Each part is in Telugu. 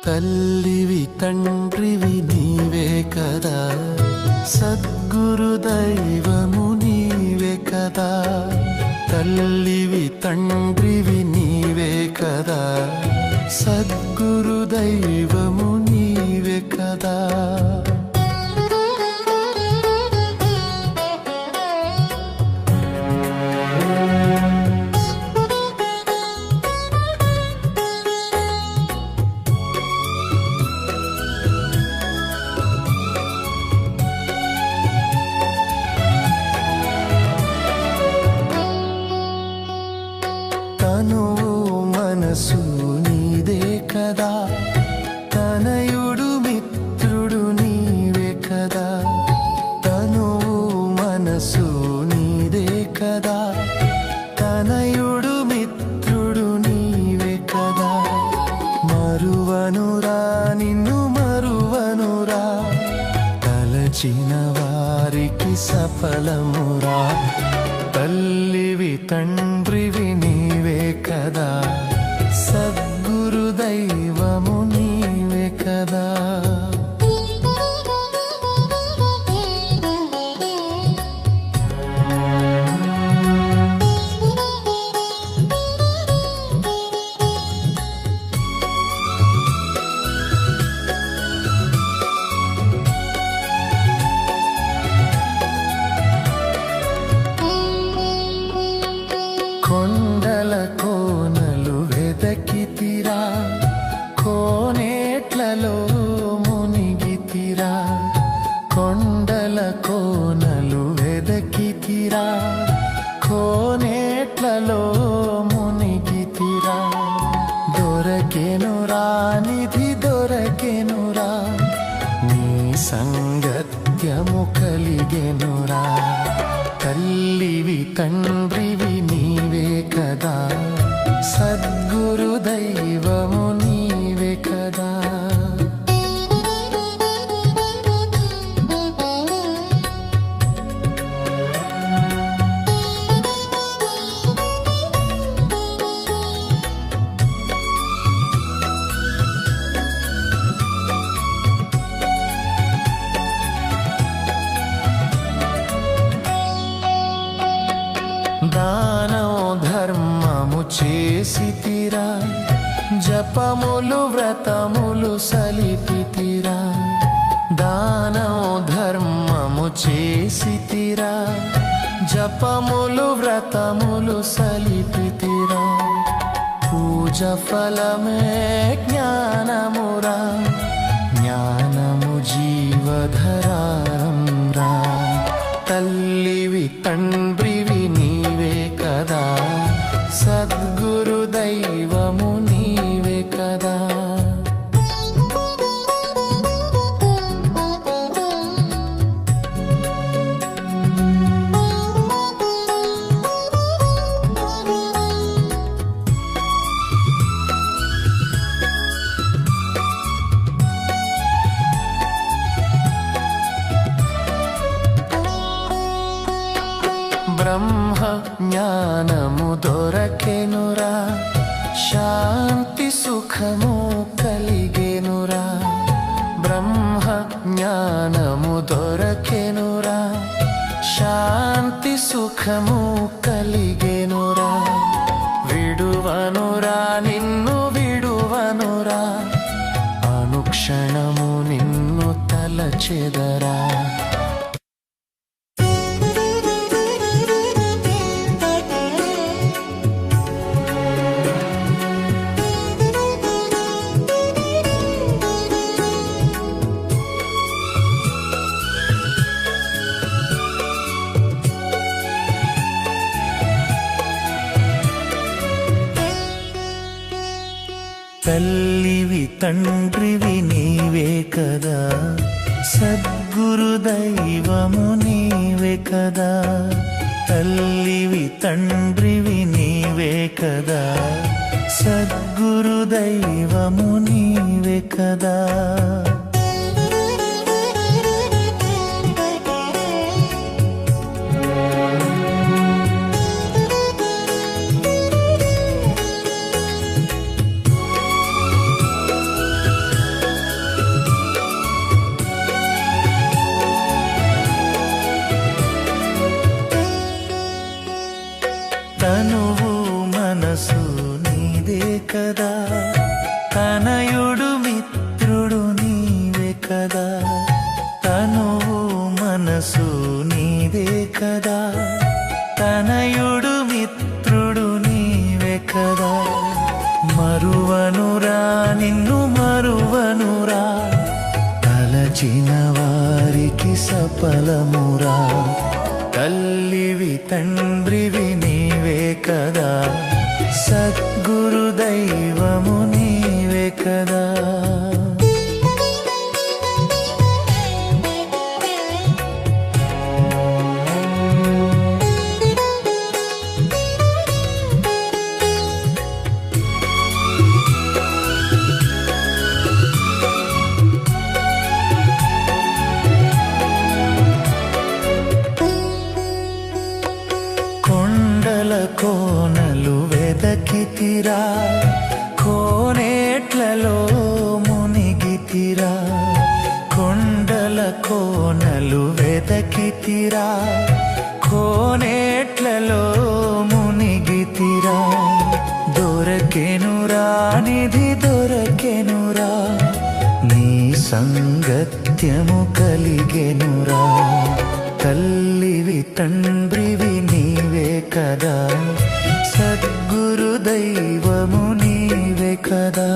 తల్లివి తండ్రివి నీవే కదా, సద్గురు దైవము నీవే కదా. తల్లివి తండ్రివి నీవే కదా, సద్గురు దైవము నీవే కదా. తనువు మనసు నీదే కదా, తనయుడు మిత్రుడు నీవే కదా. తనువు మనసు నీదే కదా, తనయుడు మిత్రుడు నీవే కదా. మరువనురా నిన్ను మరువనురా, తలచిన వారికి సఫలమురా. తల్లివి తండ్రివి నీవే కదా, సద్గురు దైవము నీవే కదా. కొండల కోనలు వెదకితిరా, కోనేట్లలో మునిగితిరా. కొండల కోనలు వెదకితిరా, కోనేట్లలో మునిగితిరా. దొరకెనురా నిధి దొరకెనురా, నీ సంగత్యము కలిగెనురా. తల్లివి తండ్రివి నీవే కదా, సద్గురు దైవము నీవే కదా. దానో ధర్మము చేసితిరా, జపములు వ్రతములు సలిపితిరా. దానో ధర్మము చేసితిరా, జపములు వ్రతములు సలిపితిరా. పూజ ఫలమే జ్ఞానమురా, జ్ఞానము జీవధారం రా. తల్లివి తండ్రివి నీవే కదా, సద్గురు దైవము నీవే కదా. బ్రహ్మ జ్ఞానము దొరకెనురా, శాంతి సుఖము కలిగెనురా. బ్రహ్మ జ్ఞానము దొరకెనురా, శాంతి సుఖము కలిగెనురా. విడువనురా నిన్ను విడువనురా, అనుక్షణము నిన్ను తలచెదరా. తల్లివి తండ్రివి నీవే కదా, సద్గురు దైవము నీవే కదా. తల్లివి తండ్రివి నీవే కదా, సద్గురు దైవము నీవే కదా. కదా, తనయుడు మిత్రుడు నీవే కదా, తనువు మనసు నీదే కదా, తనయుడు మిత్రుడు నీవే కదా. మరువనురా నిన్ను మరువనురా, తలచిన వారికి సఫలమురా. తల్లివి తండ్రివి నీవే కదా, సద్గురు దైవము నీవే కదా. కోనలు వెదకితిరా, కోనేట్లలో మునిగితిరా, కొండల కోనలు వెదకితిరా, కోనేట్లలో మునిగితిరా. దొరకెనురా నిధి దొరకెనురా, నీ సంగత్యము కలిగెనురా. తల్లివి తండ్రివి నీవే కదా, సద్గురు దైవము నీవే కదా.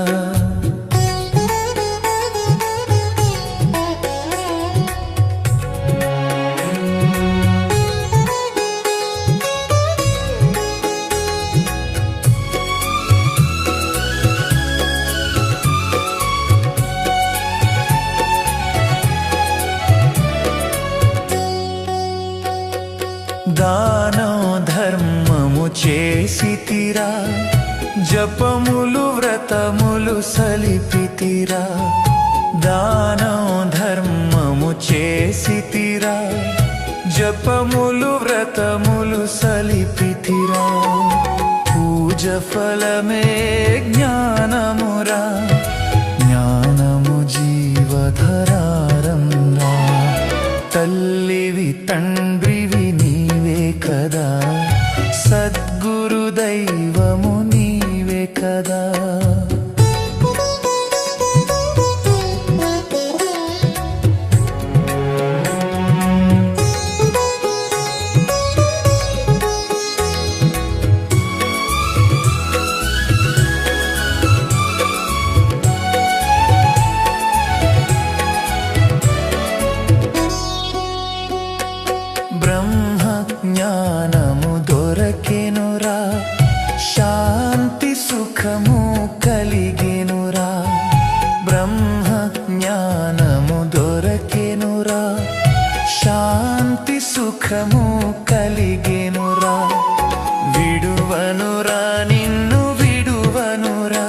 దానం ధర్మము చేసితిరా, జపములు వ్రతములు సలిపితిరా. దానం ధర్మము చేసితిరా, జపములు వ్రతములు సలిపితిరా. పూజ ఫలమే జ్ఞానమురా, జ్ఞానము జీవధరారం రా. తల్లివి తండ్రివి నీవే కదా, సద్గురు దైవము నీవే కదా. బ్రహ్మ జ్ఞానము దొరకెనురా, శాంతి సుఖము కలిగెనురా. బ్రహ్మ జ్ఞానము దొరకెనురా, శాంతి సుఖము కలిగెనురా. విడువనురా నిన్ను విడువనురా,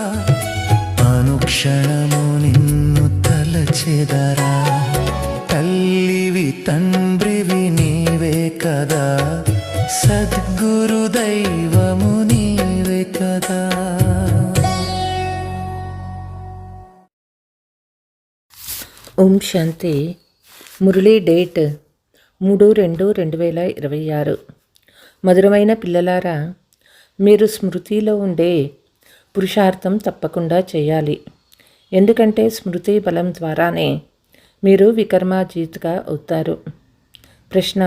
అనుక్షణము నిన్ను తలచెదరా. తల్లివి తండ్రివి నీవే కదా, సద్గురు దైవము నీవే కదా. ఓం శాంతి. మురళీ డేట్ 3/2/2026. మధురమైన పిల్లలారా, మీరు స్మృతిలో ఉండే పురుషార్థం తప్పకుండా చేయాలి. ఎందుకంటే స్మృతి బలం ద్వారానే మీరు వికర్మాజీత్గా అవుతారు. ప్రశ్న: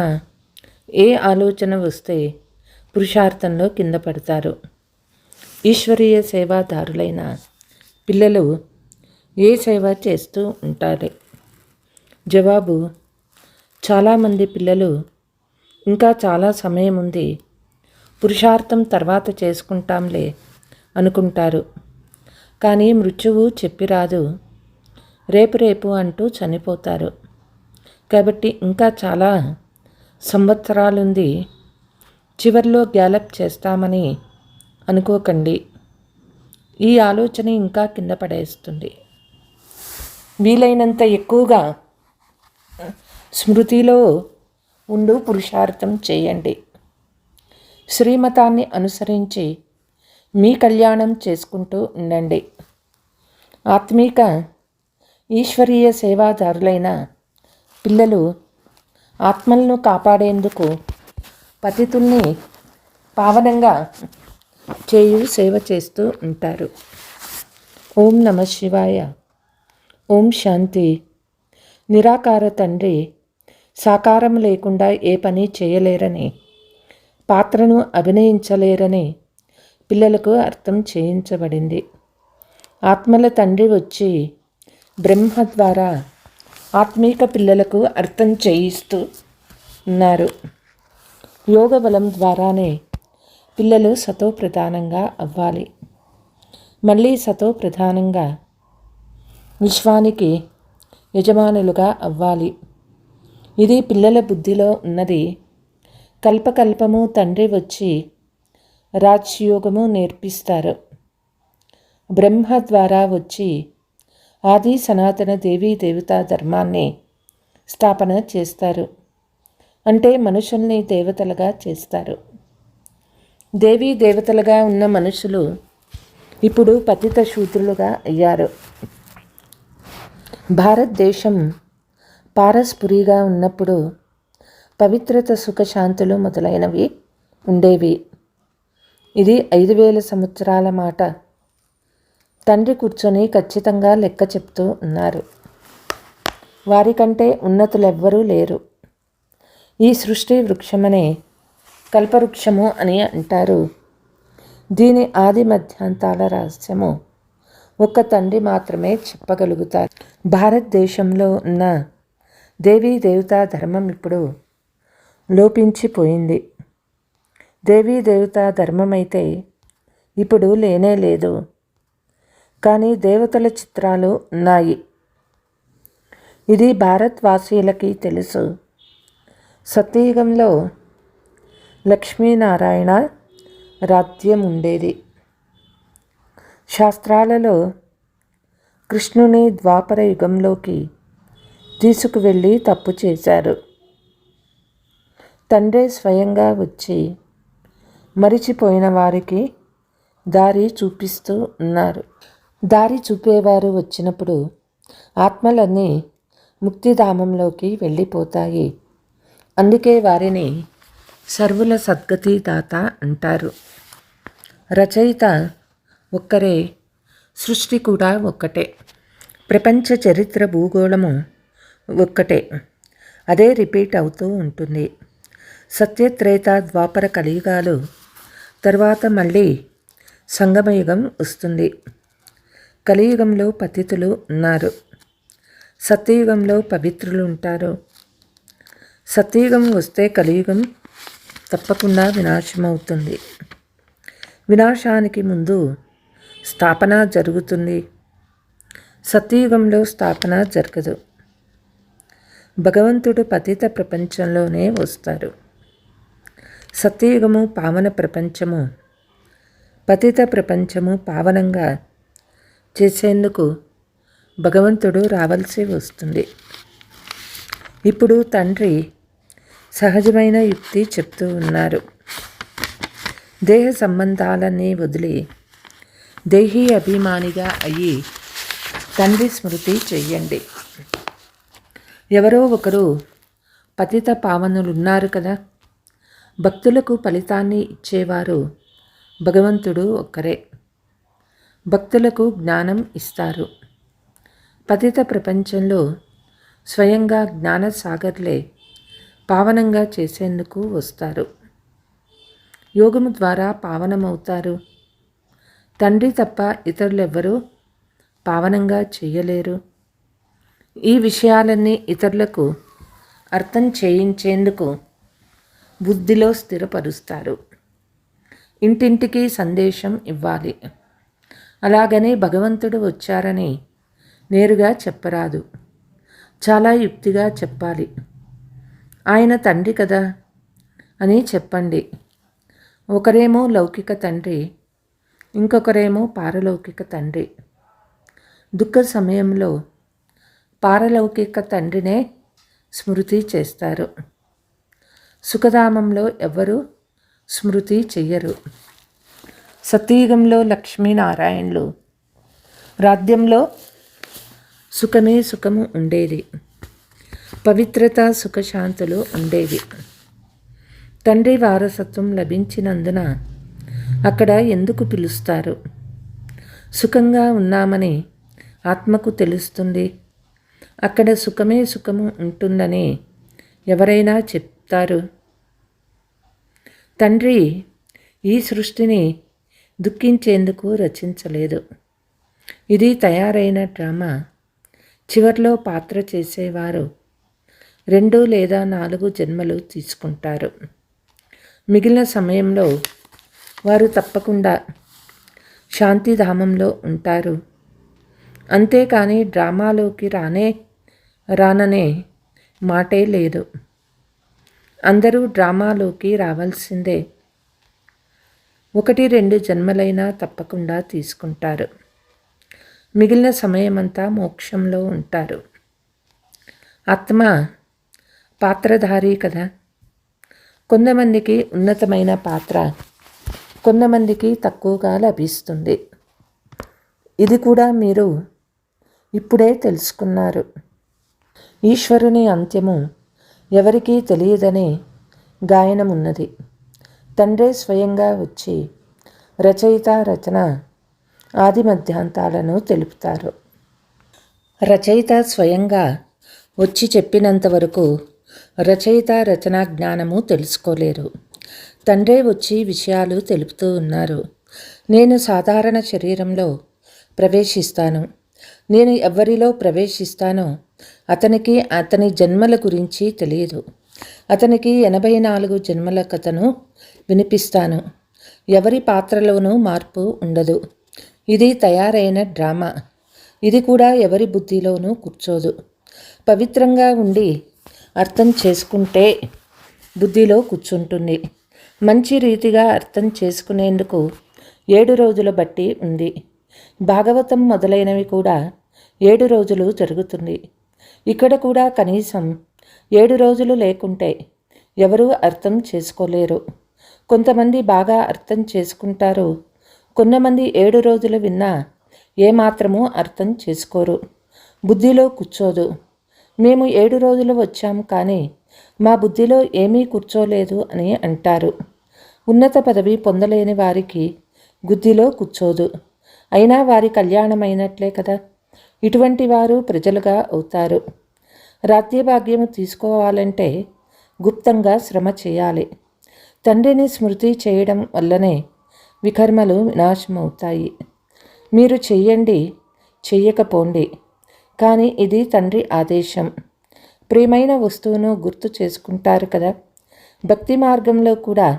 ఏ ఆలోచన వస్తే పురుషార్థంలో కింద పడతారు? ఈశ్వరీయ సేవాదారులైన పిల్లలు ఏ సేవ చేస్తూ ఉంటారు? జవాబు: చాలామంది పిల్లలు ఇంకా చాలా సమయం ఉంది, పురుషార్థం తర్వాత చేసుకుంటాంలే అనుకుంటారు. కానీ మృత్యువు చెప్పిరాదు, రేపు అంటూ చనిపోతారు. కాబట్టి ఇంకా చాలా సంవత్సరాలుంది, చివర్లో గ్యాలప్ చేస్తామని అనుకోకండి. ఈ ఆలోచన ఇంకా కింద పడేస్తుంది. వీలైనంత ఎక్కువగా స్మృతిలో ఉండు పురుషార్థం చేయండి. శ్రీమతాన్ని అనుసరించి మీ కళ్యాణం చేసుకుంటూ ఉండండి. ఆత్మీక ఈశ్వరీయ సేవాదారులైన పిల్లలు ఆత్మలను కాపాడేందుకు పతితుల్ని పావనంగా చేయు సేవ చేస్తూ ఉంటారు. ఓం నమ శివాయ. ఓం శాంతి. నిరాకార తండ్రి సాకారం లేకుండా ఏ పని చేయలేరని, పాత్రను అభినయించలేరని పిల్లలకు అర్థం చేయించబడింది. ఆత్మల తండ్రి వచ్చి బ్రహ్మ ద్వారా ఆత్మీక పిల్లలకు అర్థం చేయిస్తూ ఉన్నారు. యోగ బలం ద్వారానే పిల్లలు సతో ప్రధానంగా అవ్వాలి. మళ్ళీ సతో ప్రధానంగా విశ్వానికి యజమానులుగా అవ్వాలి. ఇది పిల్లల బుద్ధిలో ఉన్నది. కల్పకల్పము తండ్రి వచ్చి రాజ్యోగము నేర్పిస్తారు. బ్రహ్మ ద్వారా వచ్చి ఆది సనాతన దేవీ దేవతా ధర్మాన్ని స్థాపన చేస్తారు. అంటే మనుషుల్ని దేవతలుగా చేస్తారు. దేవీ దేవతలుగా ఉన్న మనుషులు ఇప్పుడు పతిత శూద్రులుగా అయ్యారు. భారతదేశం పారస్పురిగా ఉన్నప్పుడు పవిత్రత, సుఖశాంతులు మొదలైనవి ఉండేవి. ఇది 5000 సంవత్సరాల మాట. తండ్రి కూర్చొని ఖచ్చితంగా లెక్క చెప్తూ ఉన్నారు. వారికంటే ఉన్నతులెవ్వరూ లేరు. ఈ సృష్టి వృక్షమనే కల్పవృక్షము అని అంటారు. దీని ఆది మధ్యాంతాల రహస్యము ఒక్క తండ్రి మాత్రమే చెప్పగలుగుతారు. భారతదేశంలో ఉన్న దేవీ దేవతా ధర్మం ఇప్పుడు లోపించిపోయింది. దేవీ దేవతా ధర్మం అయితే ఇప్పుడు లేనే లేదు. కానీ దేవతల చిత్రాలు ఉన్నాయి. ఇది భారతవాసీలకి తెలుసు. సత్యయుగంలో లక్ష్మీనారాయణ రాజ్యం ఉండేది. శాస్త్రాలలో కృష్ణుని ద్వాపర యుగంలోకి తీసుకువెళ్ళి తప్పు చేశారు. తండ్రే స్వయంగా వచ్చి మరిచిపోయిన వారికి దారి చూపిస్తూ ఉన్నారు. దారి చూపేవారు వచ్చినప్పుడు ఆత్మలన్నీ ముక్తిధామంలోకి వెళ్ళిపోతాయి. అందుకే వారిని సర్వుల సద్గతి దాత అంటారు. రచయిత ఒక్కరే, సృష్టి కూడా ఒక్కటే. ప్రపంచ చరిత్ర భూగోళము ఒక్కటే. అదే రిపీట్ అవుతూ ఉంటుంది. సత్యత్రేత ద్వాపర కలియుగాలు తర్వాత మళ్ళీ సంగమయుగం వస్తుంది. కలియుగంలో పతితులు ఉన్నారు. సత్యయుగంలో పవిత్రులు ఉంటారు. సత్యయుగం వస్తే కలియుగం తప్పకుండా వినాశమవుతుంది. వినాశానికి ముందు స్థాపన జరుగుతుంది. సత్యయుగంలో స్థాపన జరగదు. భగవంతుడు పతిత ప్రపంచంలోనే వస్తారు. సత్యయుగము పావన ప్రపంచము, పతిత ప్రపంచము పావనంగా చేసేందుకు భగవంతుడు రావాల్సి వస్తుంది. ఇప్పుడు తండ్రి సహజమైన యుక్తి చెప్తూ ఉన్నారు. దేహ సంబంధాలన్నీ వదిలి దేహీ అభిమానిగా అయ్యి తండ్రి స్మృతి చెయ్యండి. ఎవరో ఒకరు పతిత పావనులున్నారు కదా. భక్తులకు ఫలితాన్ని ఇచ్చేవారు భగవంతుడు ఒక్కరే. భక్తులకు జ్ఞానం ఇస్తారు. పతిత ప్రపంచంలో స్వయంగా జ్ఞానసాగర్లే పావనంగా చేసేందుకు వస్తారు. యోగము ద్వారా పావనమవుతారు. తండ్రి తప్ప ఇతరులెవ్వరూ పావనంగా చేయలేరు. ఈ విషయాలన్నీ ఇతరులకు అర్థం చేయించేందుకు బుద్ధిలో స్థిరపరుస్తారు. ఇంటింటికి సందేశం ఇవ్వాలి. అలాగని భగవంతుడు వచ్చారని నేరుగా చెప్పరాదు. చాలా యుక్తిగా చెప్పాలి. ఆయన తండ్రి కదా అని చెప్పండి. ఒకరేమో లౌకిక తండ్రి, ఇంకొకరేమో పారలౌకిక తండ్రి. దుఃఖ సమయంలో పారలౌకిక తండ్రినే స్మృతి చేస్తారు. సుఖధామంలో ఎవ్వరూ స్మృతి చెయ్యరు. సత్యయుగంలో లక్ష్మీనారాయణులు రాజ్యంలో సుఖమే సుఖము ఉండేది. పవిత్రత, సుఖశాంతులు ఉండేవి. తండ్రి వారసత్వం లభించినందున అక్కడ ఎందుకు పిలుస్తారు? సుఖంగా ఉన్నామని ఆత్మకు తెలుస్తుంది. అక్కడ సుఖమే సుఖము ఉంటుందని ఎవరైనా చెప్తారు? తండ్రి ఈ సృష్టిని దుఃఖించేందుకు రచించలేదు. ఇది తయారైన డ్రామా. చివర్లో పాత్ర చేసేవారు 2 లేదా 4 జన్మలు తీసుకుంటారు. మిగిలిన సమయంలో వారు తప్పకుండా శాంతిధామంలో ఉంటారు. అంతేకాని డ్రామాలోకి రాననే మాటే లేదు. అందరూ డ్రామాలోకి రావాల్సిందే. 1-2 జన్మలైనా తప్పకుండా తీసుకుంటారు. మిగిలిన సమయమంతా మోక్షంలో ఉంటారు. ఆత్మ పాత్రధారి కదా. కొంతమందికి ఉన్నతమైన పాత్ర, కొంతమందికి తక్కువగా లభిస్తుంది. ఇది కూడా మీరు ఇప్పుడే తెలుసుకున్నారు. ఈశ్వరుని అంత్యము ఎవరికీ తెలియదనే గాయనం ఉన్నది. తండ్రే స్వయంగా వచ్చి రచయిత రచన ఆది మధ్యాంతాలను తెలుపుతారు. రచయిత స్వయంగా వచ్చి చెప్పినంత వరకు రచయిత రచనా జ్ఞానము తెలుసుకోలేరు. తండ్రే వచ్చి విషయాలు తెలుపుతూ ఉన్నారు. నేను సాధారణ శరీరంలో ప్రవేశిస్తాను. నేను ఎవరిలో ప్రవేశిస్తానో అతనికి అతని జన్మల గురించి తెలియదు. అతనికి 84 జన్మల కథను వినిపిస్తాను. ఎవరి పాత్రలోనూ మార్పు ఉండదు. ఇది తయారైన డ్రామా. ఇది కూడా ఎవరి బుద్ధిలోనూ కూర్చోదు. పవిత్రంగా ఉండి అర్థం చేసుకుంటే బుద్ధిలో కూర్చుంటుంది. మంచి రీతిగా అర్థం చేసుకునేందుకు 7 రోజుల బట్టి ఉంది. భాగవతం మొదలైనవి కూడా 7 రోజులు జరుగుతుంది. ఇక్కడ కూడా కనీసం 7 రోజులు లేకుంటే ఎవరూ అర్థం చేసుకోలేరు. కొంతమంది బాగా అర్థం చేసుకుంటారు. కొంతమంది 7 రోజులు విన్నా ఏమాత్రమూ అర్థం చేసుకోరు. బుద్ధిలో కూర్చోదు. మేము 7 రోజులు వచ్చాం కానీ మా బుద్ధిలో ఏమీ కూర్చోలేదు అని అంటారు. ఉన్నత పదవి పొందలేని వారికి బుద్ధిలో కూర్చోదు. అయినా వారి కళ్యాణమైనట్లే కదా. ఇటువంటి వారు ప్రజలుగా అవుతారు. రాజ్యభాగ్యము తీసుకోవాలంటే గుప్తంగా శ్రమ చేయాలి. తండ్రిని స్మృతి చేయడం వల్లనే వికర్మలు వినాశమవుతాయి. మీరు చెయ్యండి, చెయ్యకపోండి, కానీ ఇది తండ్రి ఆదేశం. ప్రియమైన వస్తువును గుర్తు చేసుకుంటారు కదా. భక్తి మార్గంలో కూడా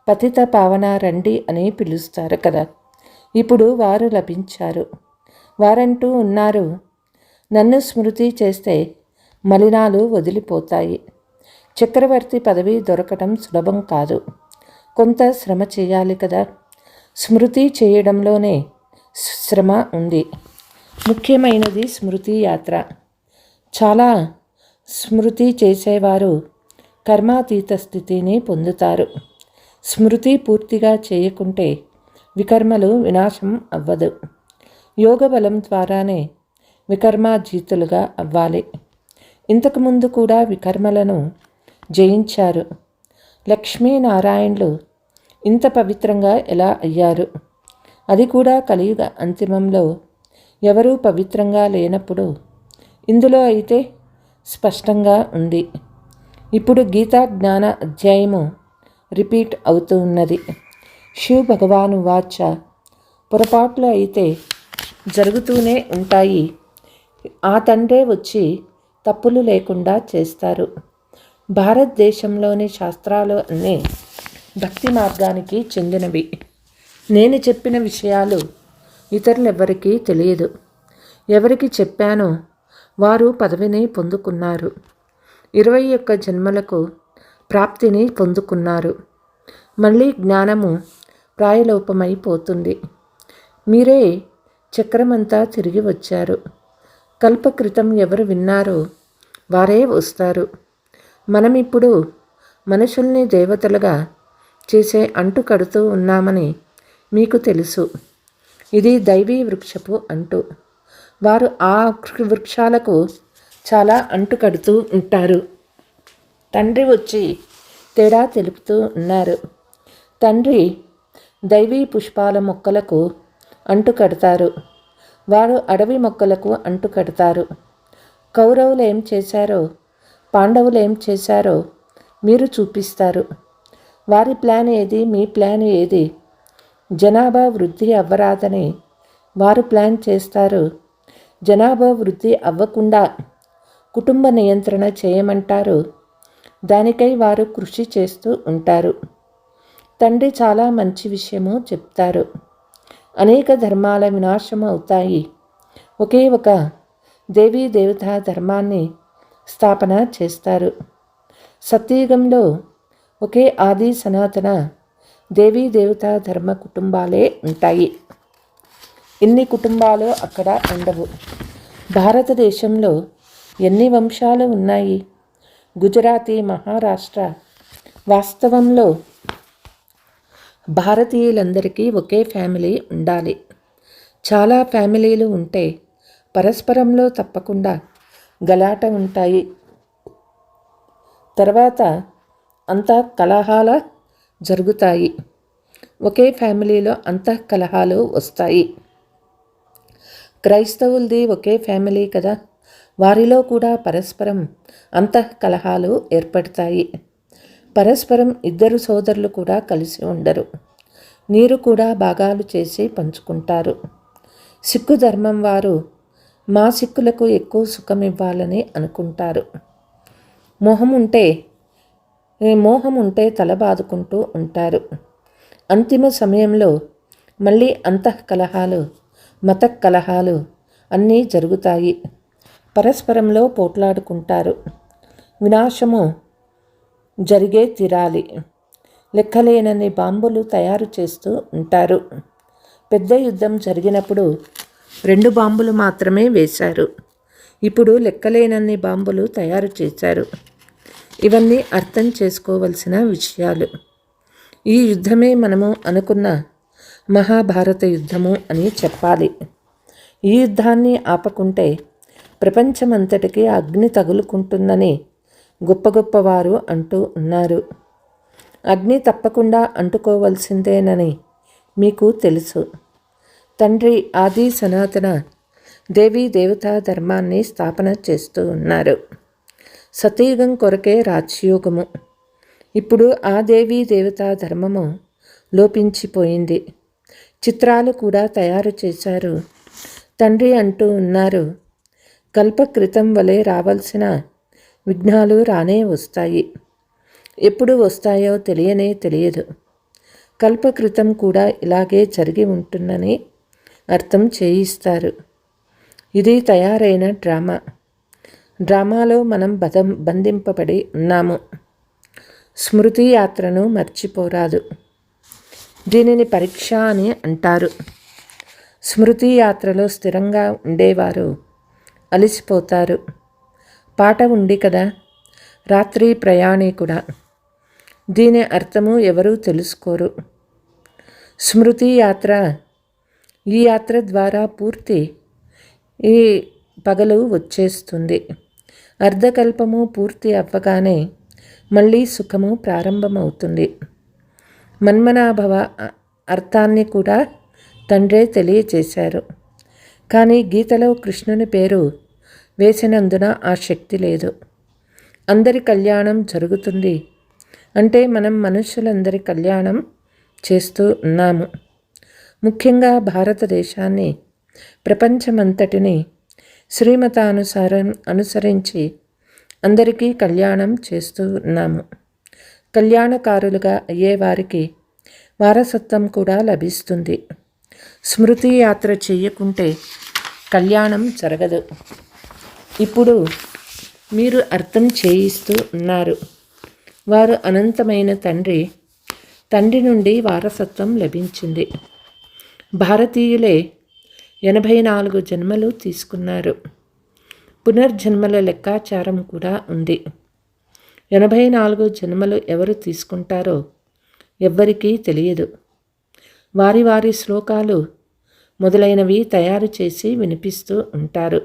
పతిత పావన రండి అని పిలుస్తారు కదా. ఇప్పుడు వారు లభించారు. వారంటూ ఉన్నారు, నన్ను స్మృతి చేస్తే మలినాలు వదిలిపోతాయి. చక్రవర్తి పదవి దొరకటం సులభం కాదు. కొంత శ్రమ చేయాలి కదా. స్మృతి చేయడంలోనే శ్రమ ఉంది. ముఖ్యమైనది స్మృతి యాత్ర. చాలా స్మృతి చేసేవారు కర్మాతీత స్థితిని పొందుతారు. స్మృతి పూర్తిగా చేయకుంటే వికర్మలు వినాశం అవ్వదు. యోగ బలం ద్వారానే వికర్మాజీతులుగా అవ్వాలి. ఇంతకుముందు కూడా వికర్మలను జయించారు. లక్ష్మీనారాయణులు ఇంత పవిత్రంగా ఎలా అయ్యారు? అది కూడా కలియుగ అంతిమంలో ఎవరూ పవిత్రంగా లేనప్పుడు. ఇందులో అయితే స్పష్టంగా ఉంది. ఇప్పుడు గీతా జ్ఞాన అధ్యాయము రిపీట్ అవుతూ ఉన్నది. శివ్ భగవాను వాచ, పొరపాట్లు అయితే జరుగుతూనే ఉంటాయి. ఆ తండ్రే వచ్చి తప్పులు లేకుండా చేస్తారు. భారతదేశంలోని శాస్త్రాలు అన్నీ భక్తి మార్గానికి చెందినవి. నేను చెప్పిన విషయాలు ఇతరులెవ్వరికీ తెలియదు. ఎవరికి చెప్పానో వారు పదవిని పొందుకున్నారు. 21 జన్మలకు ప్రాప్తిని పొందుకున్నారు. మళ్ళీ జ్ఞానము ప్రాయలోపమైపోతుంది. మీరే చక్రమంతా తిరిగి వచ్చారు. కల్పకృతం ఎవరు విన్నారో వారే వస్తారు. మనమిప్పుడు మనుషుల్ని దేవతలుగా చేసే అంటు కడుతూ ఉన్నామని మీకు తెలుసు. ఇది దైవీ వృక్షపు అంటు. వారు ఆ వృక్షాలకు చాలా అంటు కడుతూ ఉంటారు. తండ్రి వచ్చి తేడా తెలుపుతూ ఉన్నారు. తండ్రి దైవీ పుష్పాల మొక్కలకు అంటు కడతారు. వారు అడవి మొక్కలకు అంటు కడతారు. కౌరవులు ఏం చేశారో, పాండవులు ఏం చేశారో మీరు చూపిస్తారు. వారి ప్లాన్ ఏది, మీ ప్లాన్ ఏది? జనాభా వృద్ధి అవ్వరాదని వారు ప్లాన్ చేస్తారు. జనాభా వృద్ధి అవ్వకుండా కుటుంబ నియంత్రణ చేయమంటారు. దానికై వారు కృషి చేస్తూ ఉంటారు. తండ్రి చాలా మంచి విషయము చెప్తారు. అనేక ధర్మాల వినాశం అవుతాయి. ఒకే ఒక దేవీ దేవతా ధర్మాన్ని స్థాపన చేస్తారు. సత్యయుగంలో ఒకే ఆది సనాతన దేవీ దేవతా ధర్మ కుటుంబాలే ఉంటాయి. ఇన్ని కుటుంబాలు అక్కడ ఉండవు. భారతదేశంలో ఎన్ని వంశాలు ఉన్నాయి? గుజరాతీ, మహారాష్ట్ర. వాస్తవంలో భారతీయులందరికీ ఒకే ఫ్యామిలీ ఉండాలి. చాలా ఫ్యామిలీలు ఉంటే పరస్పరంలో తప్పకుండా గలాట ఉంటాయి. తర్వాత అంతా కలహాల జరుగుతాయి. ఒకే ఫ్యామిలీలో అంతఃకలహాలు వస్తాయి. క్రైస్తవులది ఒకే ఫ్యామిలీ కదా, వారిలో కూడా పరస్పరం అంతఃకలహాలు ఏర్పడతాయి. పరస్పరం ఇద్దరు సోదరులు కూడా కలిసి ఉండరు. నీరు కూడా భాగాలు చేసి పంచుకుంటారు. సిక్కు ధర్మం వారు మా సిక్కులకు ఎక్కువ సుఖం ఇవ్వాలని అనుకుంటారు. మోహం ఉంటే తల బాదుకుంటూ ఉంటారు. అంతిమ సమయంలో మళ్ళీ అంతఃకలహాలు, మత కలహాలు అన్నీ జరుగుతాయి. పరస్పరంలో పోట్లాడుకుంటారు. వినాశము జరిగే తీరాలి. లెక్కలేనన్ని బాంబులు తయారు చేస్తూ ఉంటారు. పెద్ద యుద్ధం జరిగినప్పుడు 2 బాంబులు మాత్రమే వేశారు. ఇప్పుడు లెక్కలేనన్ని బాంబులు తయారు చేశారు. ఇవన్నీ అర్థం చేసుకోవలసిన విషయాలు. ఈ యుద్ధమే మనము అనుకున్న మహాభారత యుద్ధము అని చెప్పాలి. ఈ యుద్ధాన్ని ఆపకుంటే ప్రపంచమంతటికీ అగ్ని తగులుకుంటుందని గొప్ప గొప్పవారు అంటూ ఉన్నారు. అగ్ని తప్పకుండా అంటుకోవలసిందేనని మీకు తెలుసు. తండ్రి ఆది సనాతన దేవీ దేవతా ధర్మాన్ని స్థాపన చేస్తూ ఉన్నారు. సతయుగం కొరకే రాజ్యోగము. ఇప్పుడు ఆ దేవీ దేవతా ధర్మము లోపించిపోయింది. చిత్రాలు కూడా తయారు చేశారు. తండ్రి అంటూ ఉన్నారు, కల్పకృతం వలె రావాల్సిన విఘ్నాలు రానే వస్తాయి. ఎప్పుడు వస్తాయో తెలియదు. కల్పకృతం కూడా ఇలాగే జరిగి ఉంటుందని అర్థం చేయిస్తారు. ఇది తయారైన డ్రామాలో మనం బంధింపబడి ఉన్నాము. స్మృతి యాత్రను మర్చిపోరాదు. దీనిని పరీక్ష అని అంటారు. స్మృతి యాత్రలో స్థిరంగా ఉండేవారు అలసిపోతారు. పాట ఉంది కదా, రాత్రి ప్రయాణికుడా. దీని అర్థము ఎవరూ తెలుసుకోరు. స్మృతి యాత్ర, ఈ యాత్ర ద్వారా పూర్తి ఈ పగలు వచ్చేస్తుంది. అర్ధకల్పము పూర్తి అవ్వగానే మళ్ళీ సుఖము ప్రారంభమవుతుంది. మన్మనాభవ అర్థాన్ని కూడా తండ్రే తెలియచేశారు. కానీ గీతలో కృష్ణుని పేరు వేసినందున ఆ శక్తి లేదు. అందరి కళ్యాణం జరుగుతుంది అంటే మనం మనుషులందరి కళ్యాణం చేస్తూ ఉన్నాము. ముఖ్యంగా భారతదేశాన్ని, ప్రపంచమంతటిని శ్రీమతానుసారం అనుసరించి అందరికీ కళ్యాణం చేస్తూ ఉన్నాము. కళ్యాణకారులుగా అయ్యేవారికి వారసత్వం కూడా లభిస్తుంది. స్మృతి యాత్ర చేయకుంటే కళ్యాణం జరగదు. ఇప్పుడు మీరు అర్థం చేయిస్తూ ఉన్నారు. వారు అనంతమైన తండ్రి నుండి వారసత్వం లభించింది. భారతీయులే 84 జన్మలు తీసుకున్నారు. పునర్జన్మల లెక్కాచారం కూడా ఉంది. 84 జన్మలు ఎవరు తీసుకుంటారో ఎవ్వరికీ తెలియదు. వారి వారి శ్లోకాలు మొదలైనవి తయారు చేసి వినిపిస్తూ ఉంటారు.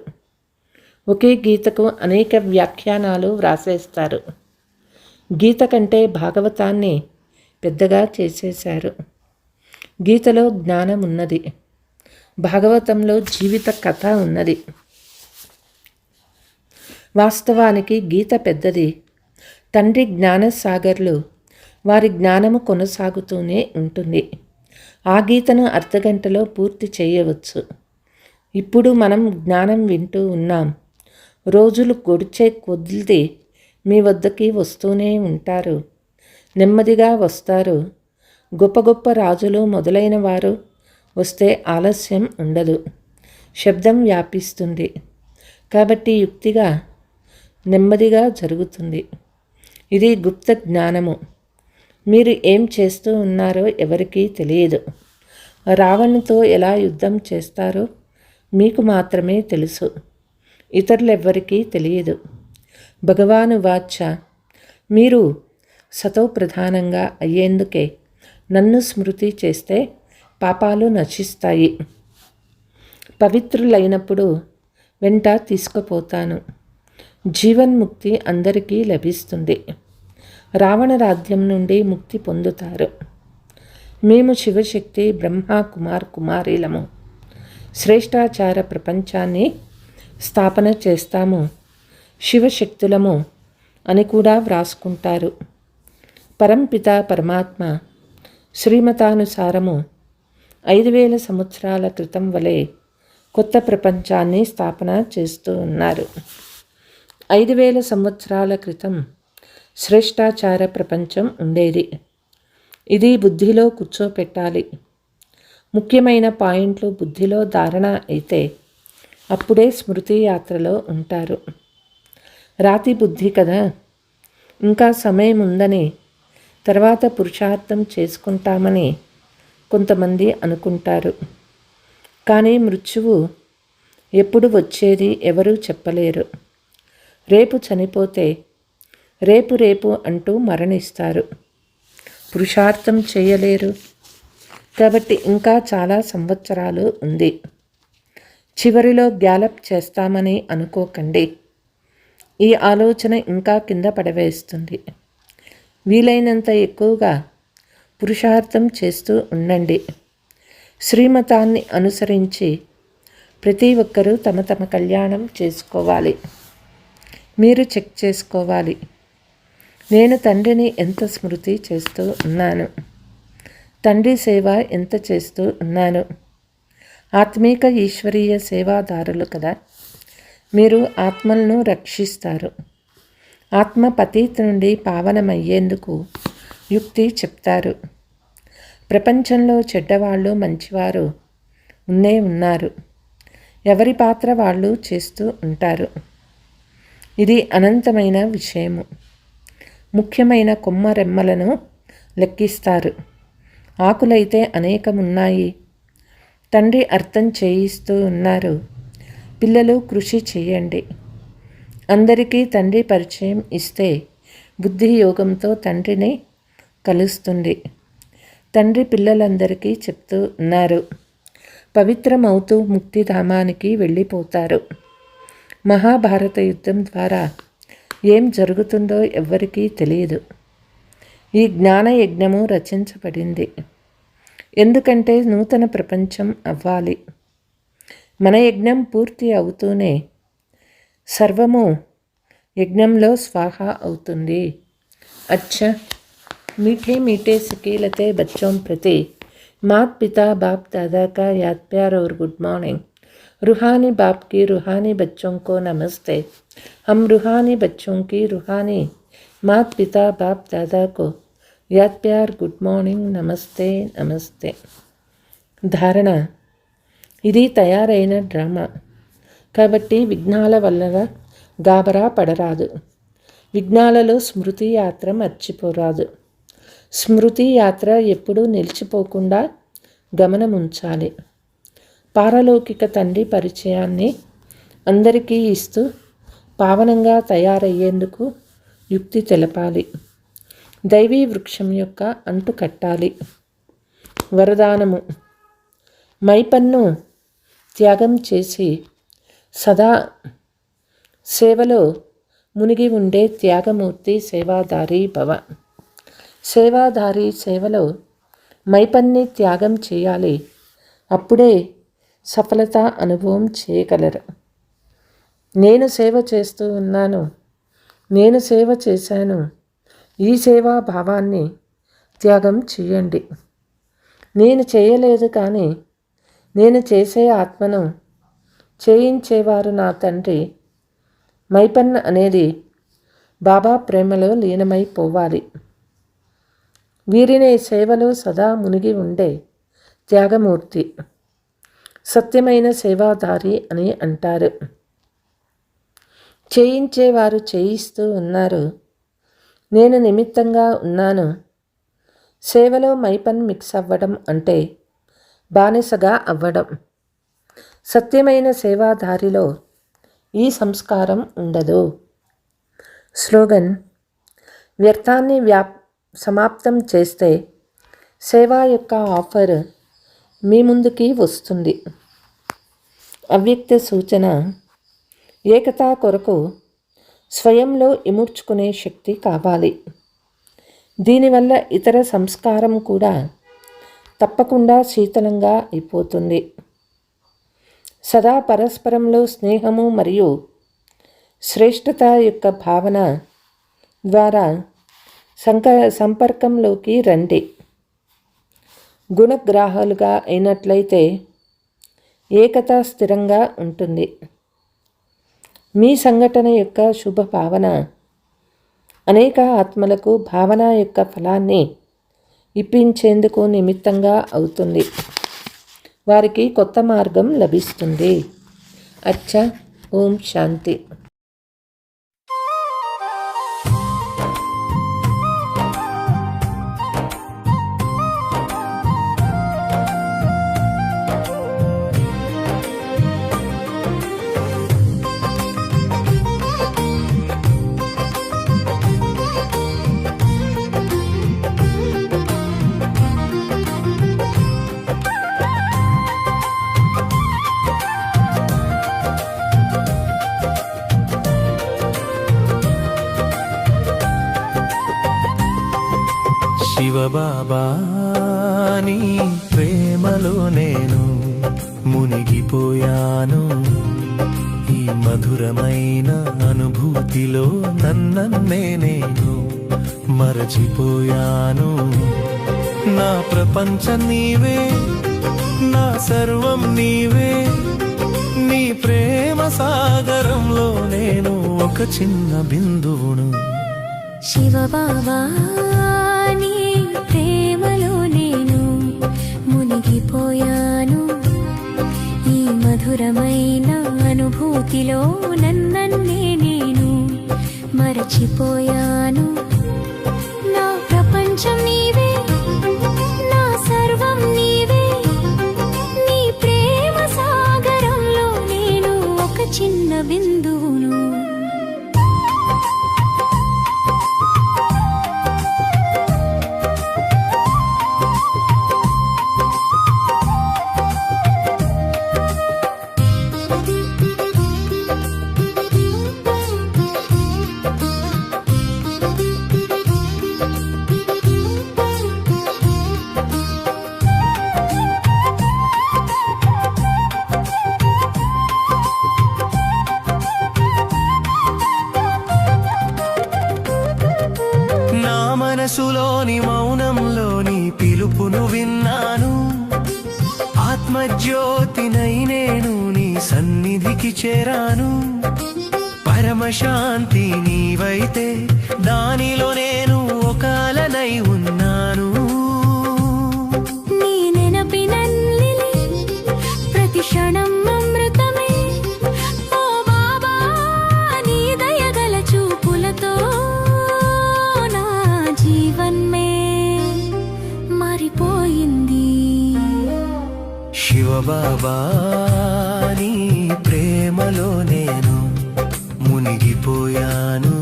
ఒకే గీతకు అనేక వ్యాఖ్యానాలు వ్రాసేస్తారు. గీత కంటే భాగవతాన్ని పెద్దగా చేసేశారు. గీతలో జ్ఞానం ఉన్నది. భాగవతంలో జీవిత కథ ఉన్నది. వాస్తవానికి గీత పెద్దది. తండ్రి జ్ఞానసాగర్లు, వారి జ్ఞానము కొనసాగుతూనే ఉంటుంది. ఆ గీతను అర్ధగంటలో పూర్తి చేయవచ్చు. ఇప్పుడు మనం జ్ఞానం వింటూ ఉన్నాం. రోజులు గడిచే కొద్ది మీ వద్దకి వస్తూనే ఉంటారు. నెమ్మదిగా వస్తారు. గొప్ప గొప్ప రాజులు మొదలైన వారు వస్తే ఆలస్యం ఉండదు. శబ్దం వ్యాపిస్తుంది కాబట్టి యుక్తిగా నెమ్మదిగా జరుగుతుంది. ఇది గుప్త జ్ఞానము. మీరు ఏం చేస్తూ ఉన్నారో ఎవరికీ తెలియదు. రావణుతో ఎలా యుద్ధం చేస్తారో మీకు మాత్రమే తెలుసు, ఇతరులెవ్వరికీ తెలియదు. భగవాను వాచ, మీరు సతోప్రధానంగా అయ్యేందుకే నన్ను స్మృతి చేస్తే పాపాలు నశిస్తాయి. పవిత్రులైనప్పుడు వెంట తీసుకుపోతాను. జీవన్ముక్తి అందరికీ లభిస్తుంది. రావణ రాజ్యం నుండి ముక్తి పొందుతారు. మేము శివశక్తి బ్రహ్మ కుమారీలము. శ్రేష్టాచార ప్రపంచాన్ని స్థాపన చేస్తాము. శివశక్తులము అని కూడా వ్రాసుకుంటారు. పరంపిత పరమాత్మ శ్రీమతానుసారము 5000 సంవత్సరాల క్రితం వలె కొత్త ప్రపంచాన్ని స్థాపన చేస్తూ ఉన్నారు. 5000 సంవత్సరాల క్రితం శ్రేష్టాచార ప్రపంచం ఉండేది. ఇది బుద్ధిలో కూర్చోపెట్టాలి. ముఖ్యమైన పాయింట్లు బుద్ధిలో ధారణ అయితే అప్పుడే స్మృతి యాత్రలో ఉంటారు. రాతి బుద్ధి కదా, ఇంకా సమయం ఉందని, తర్వాత పురుషార్థం చేసుకుంటామని కొంతమంది అనుకుంటారు. కానీ మృత్యువు ఎప్పుడు వచ్చేది ఎవరూ చెప్పలేరు. రేపు చనిపోతే రేపు అంటూ మరణిస్తారు. పురుషార్థం చేయలేరు. కాబట్టి ఇంకా చాలా సంవత్సరాలు ఉంది. చివరిలో గ్యాలప్ చేస్తామని అనుకోకండి. ఈ ఆలోచన ఇంకా కింద పడవేస్తుంది. వీలైనంత ఎక్కువగా పురుషార్థం చేస్తూ ఉండండి. శ్రీమతాన్ని అనుసరించి ప్రతి ఒక్కరూ తమ తమ కళ్యాణం చేసుకోవాలి. మీరు చెక్ చేసుకోవాలి. నేను తండ్రిని ఎంత స్మృతి చేస్తూ ఉన్నాను, తండ్రి సేవ ఎంత చేస్తూ ఉన్నాను. ఆత్మీక ఈశ్వరీయ సేవాదారులు కదా. మీరు ఆత్మలను రక్షిస్తారు. ఆత్మ పతీత్ నుండి పావనమయ్యేందుకు యుక్తి చెప్తారు. ప్రపంచంలో చెడ్డవాళ్ళు మంచివారు ఉన్నారు. ఎవరి పాత్ర వాళ్ళు చేస్తూ ఉంటారు. ఇది అనంతమైన విషయము. ముఖ్యమైన కొమ్మరెమ్మలను లెక్కిస్తారు. ఆకులైతే అనేకమున్నాయి. తండ్రి అర్థం చేయిస్తూ ఉన్నారు. పిల్లలు కృషి చేయండి. అందరికీ తండ్రి పరిచయం ఇస్తే బుద్ధి యోగంతో తండ్రిని కలుస్తుంది. తండ్రి పిల్లలందరికీ చెప్తూ ఉన్నారు. పవిత్రమవుతూ ముక్తిధామానికి వెళ్ళిపోతారు. మహాభారత యుద్ధం ద్వారా ఏం జరుగుతుందో ఎవ్వరికీ తెలియదు. ఈ జ్ఞాన యజ్ఞము రచించబడింది. ఎందుకంటే నూతన ప్రపంచం అవ్వాలి. మన యజ్ఞం పూర్తి అవుతూనే సర్వము యజ్ఞంలో స్వాహ అవుతుంది. అచ్చా, मीठे मीठे सिकीलते बच्चों प्रति मात पिता बाप दादा का याद प्यार और गुड मॉर्निंग. रूहानी बाप की रूहानी बच्चों को नमस्ते. हम रूहानी बच्चों की रूहानी मात पिता बाप दादा को याद प्यार गुड मॉर्निंग नमस्ते नमस्ते. ధారణ, ఇది తయారైన డ్రామా కాబట్టి విఘ్నాల వల్ల గాబరా పడరాదు. విఘ్నాలలో స్మృతి యాత్ర మర్చిపోరాదు. స్మృతి యాత్ర ఎప్పుడూ నిలిచిపోకుండా గమనముంచాలి. పారలౌకిక తండ్రి పరిచయాన్ని అందరికీ ఇస్తూ పావనంగా తయారయ్యేందుకు యుక్తి తెలపాలి. దైవీ వృక్షం యొక్క అంటు కట్టాలి. వరదానము, మైపన్ను త్యాగం చేసి సదా సేవలో మునిగి ఉండే త్యాగమూర్తి సేవాదారి భవ. సేవాదారి సేవలో మైపన్ని త్యాగం చేయాలి. అప్పుడే సఫలత అనుభవం చేయగలరు. నేను సేవ చేస్తూ ఉన్నాను, నేను సేవ చేశాను, ఈ సేవా భావాన్ని త్యాగం చేయండి. నేను చేయలేదు కానీ నేను చేసే ఆత్మను చేయించేవారు నా తండ్రి మైపన్ అనేది బాబా ప్రేమలో లీనమైపోవాలి. వీరిని సేవలో సదా మునిగి ఉండే త్యాగమూర్తి, సత్యమైన సేవాదారి అని అంటారు. చేయించేవారు చేయిస్తూ ఉన్నారు, నేను నిమిత్తంగా ఉన్నాను. సేవలో మైపన్ మిక్స్ అవ్వడం అంటే బానిసగా అవ్వడం. సత్యమైన సేవాదారిలో ఈ సంస్కారం ఉండదు. స్లోగన్: వ్యర్థాన్ని సమాప్తం చేస్తే సేవా యొక్క ఆఫర్ మీ ముందుకి వస్తుంది. అవ్యక్త సూచన: ఏకతా కొరకు స్వయంలో ఇముడ్చుకునే శక్తి కావాలి. దీనివల్ల ఇతర సంస్కారం కూడా తప్పకుండా శీతలంగా అయిపోతుంది. సదా పరస్పరంలో స్నేహము మరియు శ్రేష్టత యొక్క భావన ద్వారా సంపర్కంలోకి రండి. గుణగ్రాహాలుగా అయినట్లయితే ఏకత స్థిరంగా ఉంటుంది. మీ సంఘటన యొక్క శుభ భావన అనేక ఆత్మలకు భావన యొక్క ఫలాన్ని ఇప్పించేందుకు నిమిత్తంగా అవుతుంది. వారికి కొత్త మార్గం లభిస్తుంది. అచ్చా, ఓం శాంతి. శివబాబా నీ ప్రేమలో నేను మునిగిపోయాను. ఈ మధురమైన అనుభూతిలో నన్నే నేను మరచిపోయాను. నా ప్రపంచం నీవే, నా సర్వం నీవే. నీ ప్రేమ సాగరంలో నేను ఒక చిన్న బిందువును. శివబాబా నీ ప్రేమలో నేను మునిగిపోయాను. ఈ మధురమైన అనుభూతిలో నన్నే నేను మరచిపోయాను. నా ప్రపంచం నీవే, నా సర్వం నీవే. నీ ప్రేమ సాగరంలో నేను ఒక చిన్న బిందువును. మనసులోని మౌనంలోని పిలుపును విన్నాను. ఆత్మజ్యోతినై నేను నీ సన్నిధికి చేరాను. పరమశాంతి నీవైతే దానిలో నేను ఒక అలనై ఉన్నాను. నీ నెనపినల్లి ప్రతి క్షణం అమృతమే. ఓ బాబా నీ దయగల చూపులతో నా జీవన్మే మారిపోయింది. శివబాబా నీ ప్రేమలో నేను మునిగిపోయాను.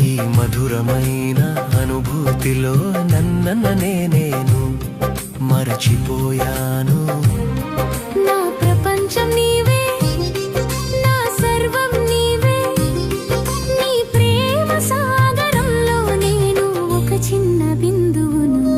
ఈ మధురమైన అనుభూతిలో నన్నే నేను మరచిపోయాను. నా ప్రపంచం నీవే, నా సర్వం నీవే. నీ ప్రేమ సాగరంలో నేను ఒక చిన్న బిందువును.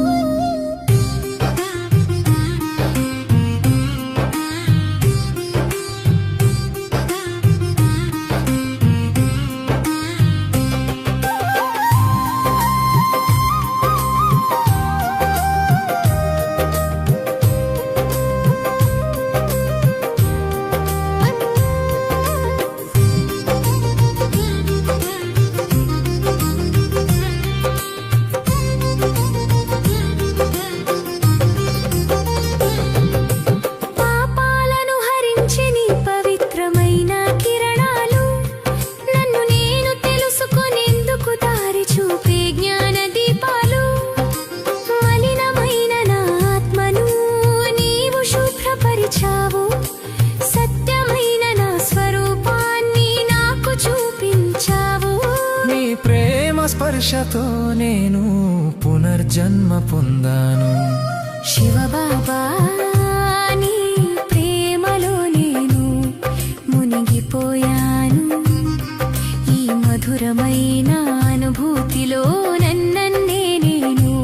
ఆశతో నేను పునర్జన్మ పొందాను. శివబాబా నీ ప్రేమలో నేను మునిగిపోయాను. ఈ మధురమైన అనుభూతిలో నన్నే నేను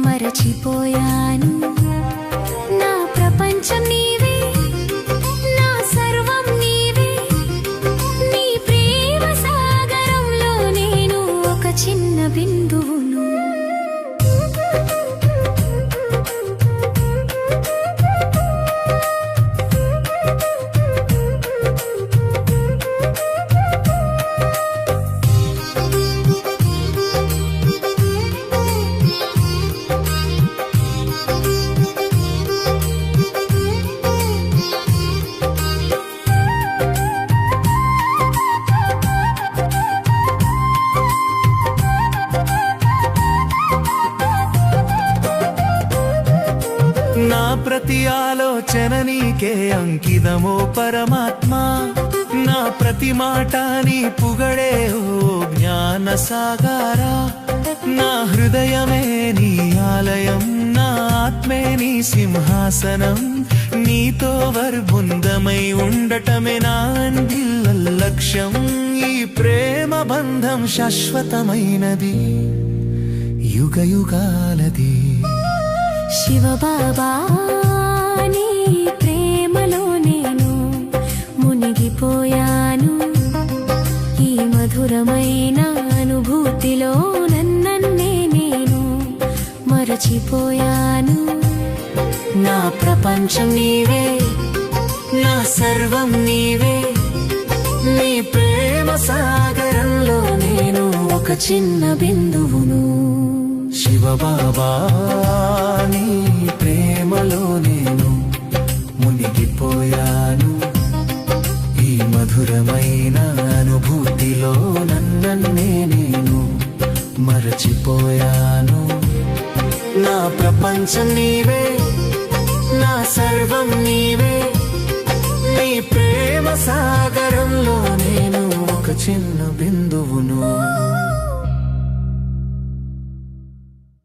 మరచిపోయాను. నా ప్రపంచం నీవే, నా సర్వం నీవే. నీ ప్రేమ సాగరంలో నేను ఒక చిన్న బిందువును. నా ప్రతి ఆలోచన నీకే అంకితమో పరమాత్మా. నా ప్రతి మాట నీ పుగడే ఓ జ్ఞాన సాగరా. నా హృదయమే నీ ఆలయం, నా ఆత్మే నీ సింహాసనం. నీతో వర్బుందమై ఉండటమే నా అందిల్ల లక్ష్యం. ఈ ప్రేమ బంధం శాశ్వతమైనది, యుగ యుగాలది. శివబాబా నీ ప్రేమలో నేను మునిగిపోయాను. ఈ మధురమైన అనుభూతిలో నన్నే నేను మరచిపోయాను. నా ప్రపంచం నీవే, నా సర్వం నీవే. నీ ప్రేమ సాగరంలో నేను ఒక చిన్న బిందువును. శివబాబా నీ ప్రేమలో నేను మునిగిపోయాను. ఈ మధురమైన అనుభూతిలో నన్నే నేను మరచిపోయాను. నా ప్రపంచం నీవే, నా సర్వం నీవే. నీ ప్రేమ సాగరంలో నేను ఒక చిన్న బిందువును.